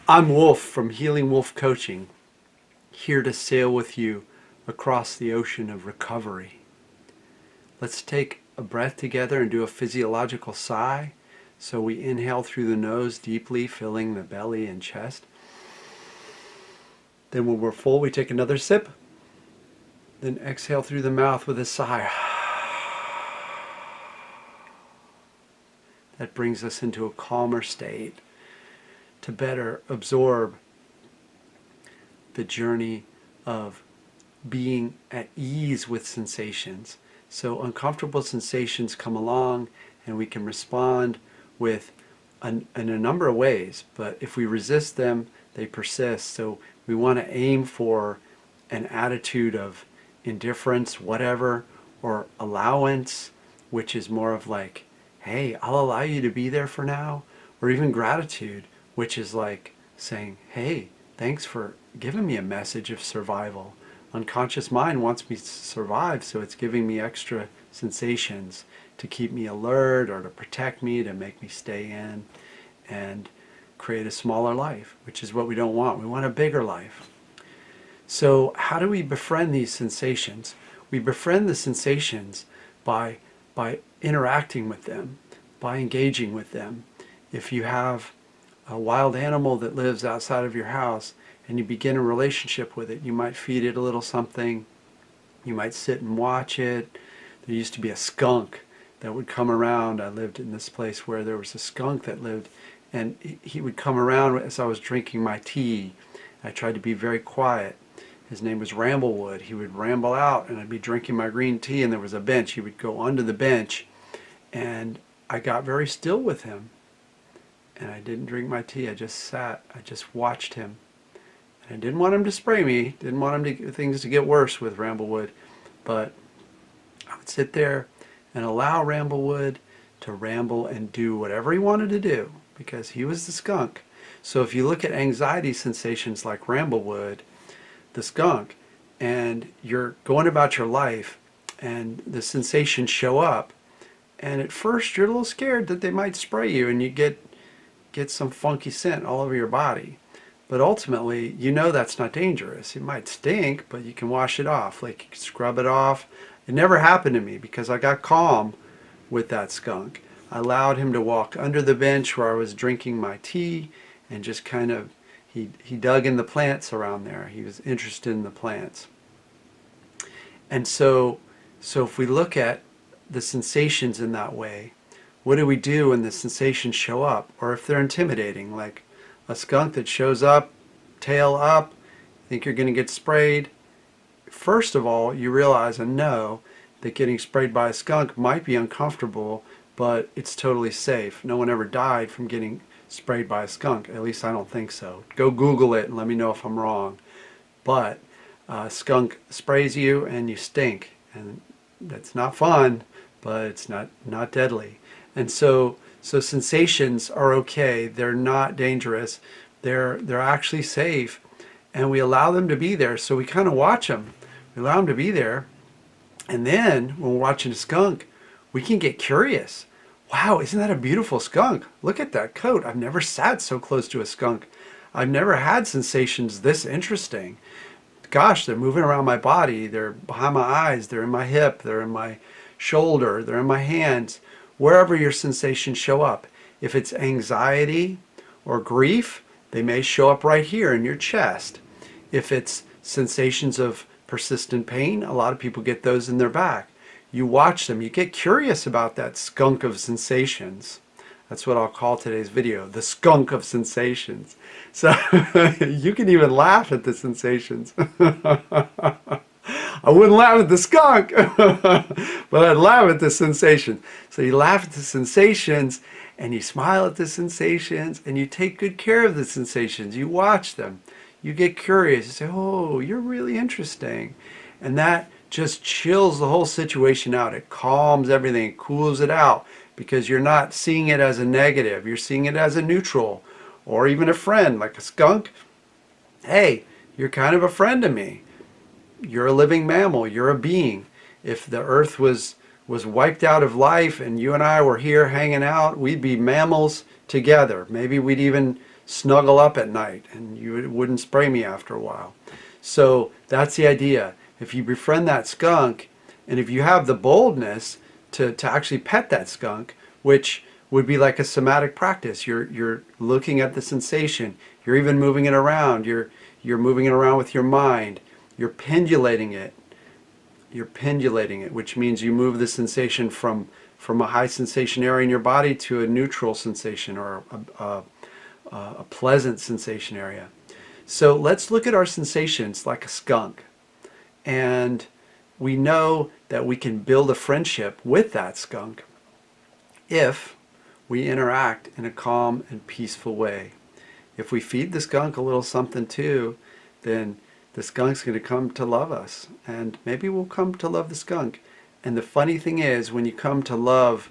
I'm Wolf from Healing Wolf Coaching, here to sail with you across the ocean of recovery. Let's take a breath together and do a physiological sigh. So we inhale through the nose deeply, filling the belly and chest. Then when we're full, we take another sip. Then exhale through the mouth with a sigh. That brings us into a calmer state to better absorb the journey of being at ease with sensations. So uncomfortable sensations come along and we can respond with in a number of ways, but if we resist them, they persist. So we want to aim for an attitude of indifference, whatever, or allowance, which is more of like, hey, I'll allow you to be there for now, or even gratitude, which is like saying, hey, thanks for giving me a message of survival. Unconscious mind wants me to survive, so it's giving me extra sensations to keep me alert or to protect me, to make me stay in and create a smaller life, which is what we don't want. We want a bigger life. So how do we befriend these sensations? We befriend the sensations by interacting with them, by engaging with them. If you have a wild animal that lives outside of your house and you begin a relationship with it, you might feed it a little something, you might sit and watch it. There used to be a skunk that would come around. I lived in this place where there was a skunk that lived, and he would come around as I was drinking my tea. I tried to be very quiet. His name was Ramblewood. He would ramble out and I'd be drinking my green tea and there was a bench. He would go onto the bench and I got very still with him. And I didn't drink my tea. I just sat. I just watched him. And I didn't want him to spray me. Didn't want him to things to get worse with Ramblewood. But I would sit there and allow Ramblewood to ramble and do whatever he wanted to do because he was the skunk. So if you look at anxiety sensations like Ramblewood, the skunk, and you're going about your life and the sensations show up, and at first you're a little scared that they might spray you and you get some funky scent all over your body. But ultimately, you know that's not dangerous. It might stink, but you can wash it off. Like you can scrub it off. It never happened to me because I got calm with that skunk. I allowed him to walk under the bench where I was drinking my tea and just kind of, he dug in the plants around there. He was interested in the plants. And so if we look at the sensations in that way, what do we do when the sensations show up? Or if they're intimidating, like a skunk that shows up, tail up, think you're going to get sprayed. First of all, you realize and know that getting sprayed by a skunk might be uncomfortable, but it's totally safe. No one ever died from getting sprayed by a skunk. At least I don't think so. Go Google it and let me know if I'm wrong. But a skunk sprays you and you stink. And that's not fun, but it's not deadly. And so sensations are okay. They're not dangerous. They're actually safe. And we allow them to be there. So we kind of watch them. We allow them to be there. And then when we're watching a skunk, we can get curious. Wow, isn't that a beautiful skunk? Look at that coat. I've never sat so close to a skunk. I've never had sensations this interesting. Gosh, they're moving around my body. They're behind my eyes. They're in my hip. They're in my shoulder. They're in my hands. Wherever your sensations show up. If it's anxiety or grief, they may show up right here in your chest. If it's sensations of persistent pain, a lot of people get those in their back. You watch them, you get curious about that skunk of sensations. That's what I'll call today's video, the skunk of sensations. So you can even laugh at the sensations. I wouldn't laugh at the skunk, but I'd laugh at the sensation. So you laugh at the sensations and you smile at the sensations and you take good care of the sensations. You watch them. You get curious. You say, oh, you're really interesting. And that just chills the whole situation out. It calms everything, it cools it out because you're not seeing it as a negative. You're seeing it as a neutral or even a friend like a skunk. Hey, you're kind of a friend to me. You're a living mammal. You're a being. If the earth was wiped out of life and you and I were here hanging out, we'd be mammals together. Maybe we'd even snuggle up at night, and you wouldn't spray me after a while. So that's the idea. If you befriend that skunk, and if you have the boldness to actually pet that skunk, which would be like a somatic practice. You're looking at the sensation. You're even moving it around. You're moving it around with your mind. You're pendulating it. You're pendulating it, which means you move the sensation from a high sensation area in your body to a neutral sensation, or a pleasant sensation area. So let's look at our sensations like a skunk. And we know that we can build a friendship with that skunk if we interact in a calm and peaceful way. If we feed the skunk a little something too, then the skunk's going to come to love us, and maybe we'll come to love the skunk. And the funny thing is, when you come to love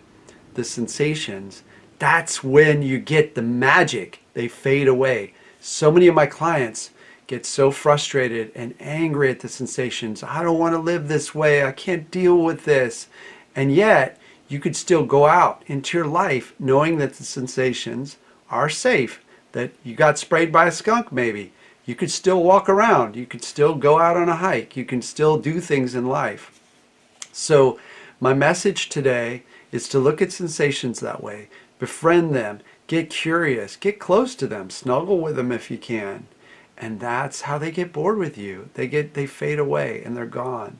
the sensations, that's when you get the magic. They fade away. So many of my clients get so frustrated and angry at the sensations. I don't want to live this way. I can't deal with this. And yet, you could still go out into your life knowing that the sensations are safe, that you got sprayed by a skunk maybe. You could still walk around. You could still go out on a hike. You can still do things in life. So my message today is to look at sensations that way. Befriend them. Get curious. Get close to them. Snuggle with them if you can. And that's how they get bored with you. They fade away and they're gone.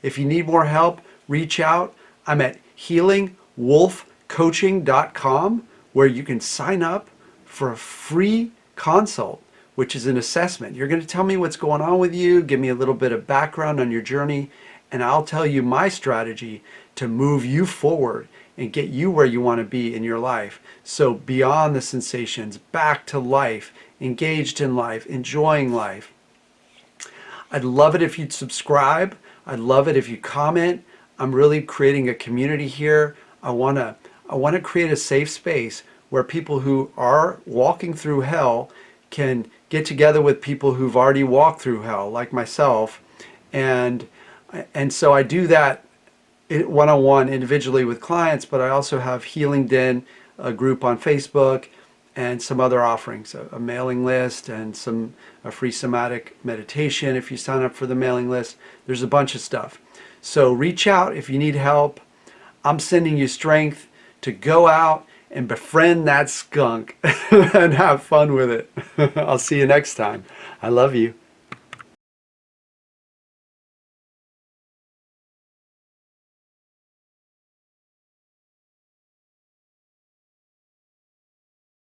If you need more help, reach out. I'm at healingwolfcoaching.com, where you can sign up for a free consult, which is an assessment. You're going to tell me what's going on with you, give me a little bit of background on your journey, and I'll tell you my strategy to move you forward and get you where you want to be in your life. So beyond the sensations, back to life, engaged in life, enjoying life. I'd love it if you'd subscribe. I'd love it if you comment. I'm really creating a community here. I want to create a safe space where people who are walking through hell can get together with people who've already walked through hell, like myself. And so I do that one-on-one individually with clients, but I also have Healing Den, a group on Facebook, and some other offerings, a mailing list, and a free somatic meditation if you sign up for the mailing list. There's a bunch of stuff. So reach out if you need help. I'm sending you strength to go out and befriend that skunk and have fun with it. I'll see you next time. I love you.